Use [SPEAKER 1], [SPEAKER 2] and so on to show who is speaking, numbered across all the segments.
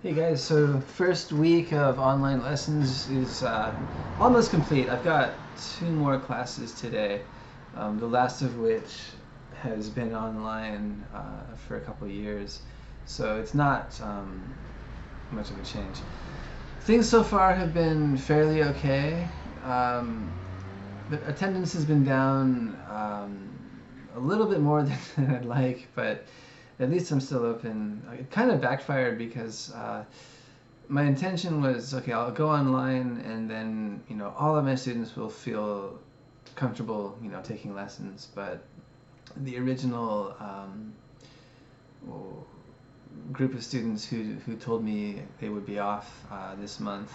[SPEAKER 1] Hey guys, so first week of online lessons is almost complete. I've got two more classes today, the last of which has been online for a couple of years, so it's not much of a change. Things so far have been fairly okay. Um, the attendance has been down a little bit more than I'd like, but at least I'm still open. It kind of backfired because my intention was, okay, I'll go online and then, all of my students will feel comfortable, taking lessons. But the original well, group of students who told me they would be off this month,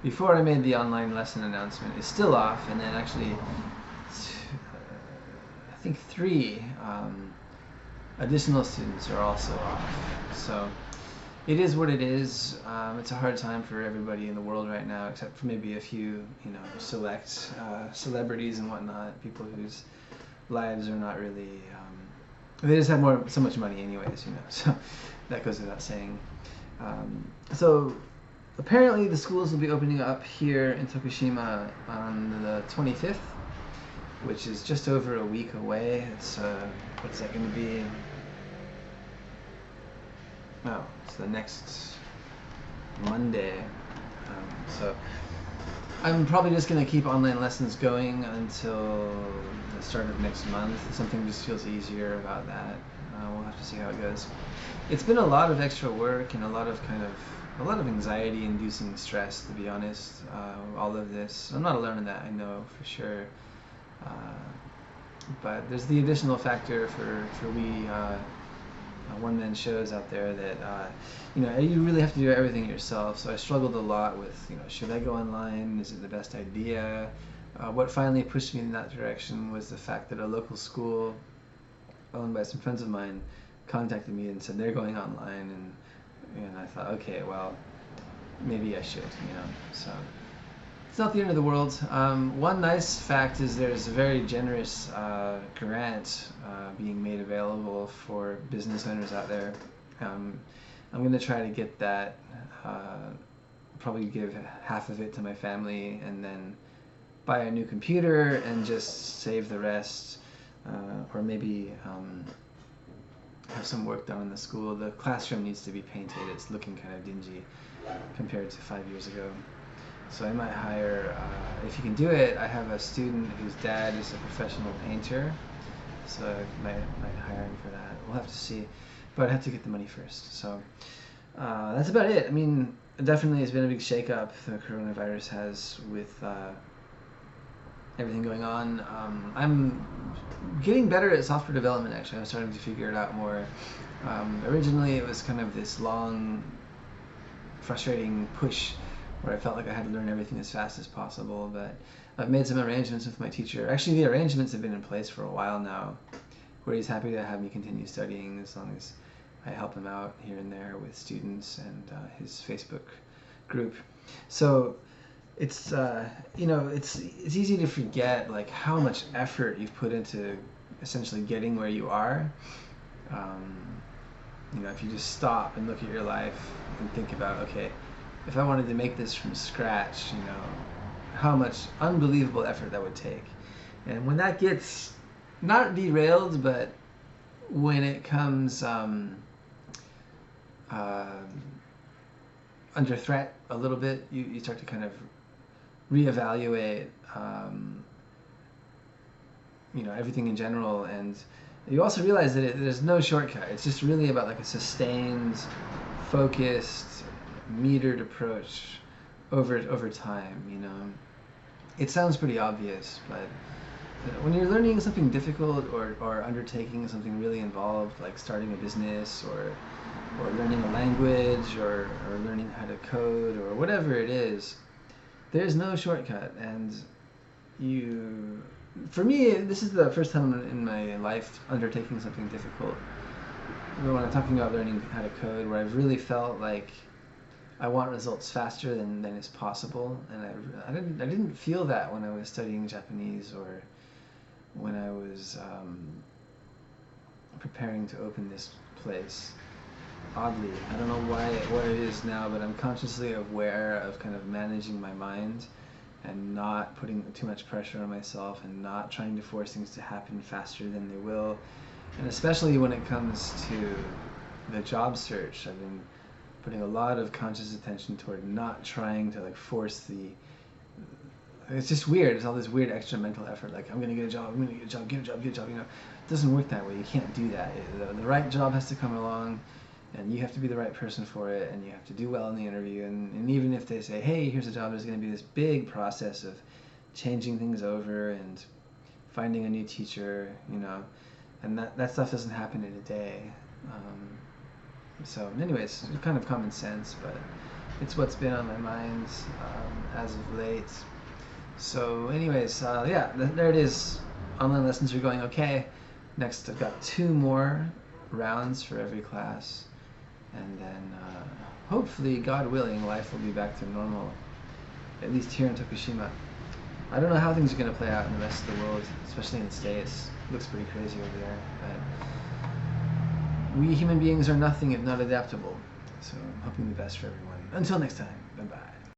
[SPEAKER 1] before I made the online lesson announcement, is still off. And then actually, I think three additional students are also off. So it is what it is. It's a hard time for everybody in the world right now, except for maybe a few, select celebrities and whatnot, people whose lives are not really. They just have so much money, anyways, So that goes without saying. So apparently, the schools will be opening up here in Tokushima on the 25th, which is just over a week away. It's what's that going to be? No, it's the next Monday. So I'm probably just going to keep online lessons going until the start of next month. Something just feels easier about that. We'll have to see how it goes. It's been a lot of extra work and a lot of anxiety-inducing stress, to be honest. All of this, I'm not alone in that, I know for sure. Uh, but there's the additional factor for we one-man shows out there that you really have to do everything yourself. So I struggled a lot with, should I go online? Is it the best idea? What finally pushed me in that direction was the fact that a local school owned by some friends of mine contacted me and said they're going online, and I thought, okay, well, maybe I should, So it's not the end of the world. One nice fact is there's a very generous grant being made available for business owners out there. Um, I'm going to try to get that, probably give half of it to my family, and then buy a new computer and just save the rest, or maybe have some work done in the school. The classroom needs to be painted. It's looking kind of dingy compared to 5 years ago. So I might hire, if you can do it, I have a student whose dad is a professional painter, so I might hire him for that. We'll have to see, but I have to get the money first. So that's about it. I mean, definitely it's been a big shakeup the coronavirus has with everything going on. I'm getting better at software development, actually. I'm starting to figure it out more. Originally it was kind of this long, frustrating push where I felt like I had to learn everything as fast as possible, but I've made some arrangements with my teacher. Actually, the arrangements have been in place for a while now, where he's happy to have me continue studying as long as I help him out here and there with students and his Facebook group. So it's it's easy to forget like how much effort you've put into essentially getting where you are. Um, if you just stop and look at your life and think about, okay, if I wanted to make this from scratch, how much unbelievable effort that would take. And when that gets not derailed, but when it comes uh, under threat a little bit, you start to kind of reevaluate, everything in general, and you also realize that there's no shortcut. It's just really about like a sustained, focused, metered approach over time. It sounds pretty obvious, but when you're learning something difficult or undertaking something really involved, like starting a business or learning a language or learning how to code or whatever it is, there's no shortcut. And for me, this is the first time in my life undertaking something difficult. When I'm talking about learning how to code, where I've really felt like I want results faster than is possible, and I didn't feel that when I was studying Japanese or when I was preparing to open this place. oddly. I don't know what it is now, but I'm consciously aware of kind of managing my mind and not putting too much pressure on myself and not trying to force things to happen faster than they will. And especially when it comes to the job search, I've been putting a lot of conscious attention toward not trying to like force the. It's just weird. It's all this weird extra mental effort. Like, I'm gonna get a job. I'm gonna get a job. Get a job. Get a job. You know, it doesn't work that way. You can't do that. The right job has to come along, and you have to be the right person for it, and you have to do well in the interview. And even if they say, hey, here's a job, there's gonna be this big process of changing things over and finding a new teacher. You know, and that stuff doesn't happen in a day. So, anyways, it's kind of common sense, but it's what's been on my mind as of late. So, anyways, yeah, there it is. Online lessons are going okay. Next, I've got 2 more rounds for every class, and then hopefully, God willing, life will be back to normal, at least here in Tokushima. I don't know how things are going to play out in the rest of the world, especially in the States. It looks pretty crazy over there, but we human beings are nothing if not adaptable. So I'm hoping the best for everyone. Until next time.